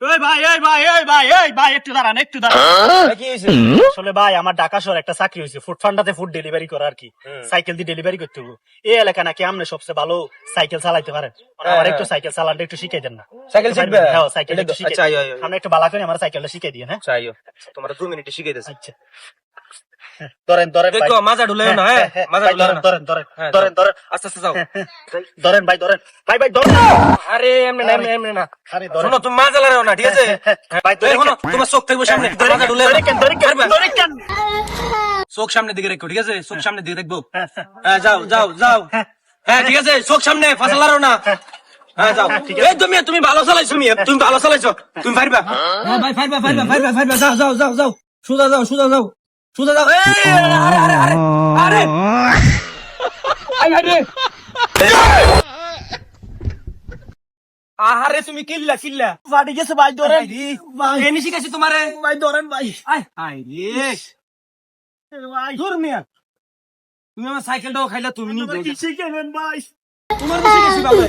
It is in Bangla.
ভাই একটু দাঁড়ান কি হয়েছে? আসলে ভাই আমার ঢাকা শহর একটা চাকরি হয়েছে ফুড ফান্ডাতে ফুড ডেলিভারি করা আর কি সাইকেল দিয়ে ডেলিভারি করতে হবে এই এলাকা নাকি আপনি সবচেয়ে ভালো সাইকেল চালাইতে পারেন আমার একটু সাইকেল চালানটা একটু শিখাই দেন না সাইকেল শিখবে? হ্যাঁ সাইকেল একটু শিখাই আচ্ছা, আইও, আইও। আপনি একটু ভালো করে আমার সাইকেলটা শিখাই দিন হ্যাঁ চাইও তোমার 2 মিনিটে শিখিয়ে দিতেছি। আচ্ছা ধরেন ভাই। দেখো মাজা ঢুলে না, হ্যাঁ মাজা ভাই, ঢুলে না। হ্যাঁ, ধরেন আস্তে আস্তে যাও। ধরেন ভাই ধরেন আরে এমনি না, এমনি না। আরে ধরেন শোনো, তুমি মাজা লাগাও না, ঠিক আছে? ভাই ধরেন দেখো না, তোমার চোখ থাকবে সামনে, মাজা ঢুলে না। চোখ সামনের দিকে রেখো, ঠিক আছে? চোখ সামনের দিকে দেখবো। হ্যাঁ, যাও যাও যাও। হ্যাঁ, ঠিক আছে, চোখ সামনে, ফাঁসা লাগাও না। হ্যাঁ, যাও। এই তুমি ভালো চালাইছো, তুমি ভালো চালাইছো, তুমি পারবা। হ্যাঁ ভাই, পারবা। যাও যাও যাও যাও, সোজা যাও, সোজা যাও, সোজা যাও। এই, আরে আরে আরে আরে আরে আরে তুমি কিল্লা বাড়ি গেছে ভাই ধরেন এনে শিখাইছি তোমারে। ভাই ধরেন ভাই আয় আয় রে, ভাই ধর মিয়া, তুমি আমার সাইকেলটাও খাইলা, তুমি নিজে শিখেলেন ভাই তোমার কাছে গেছি বাবা।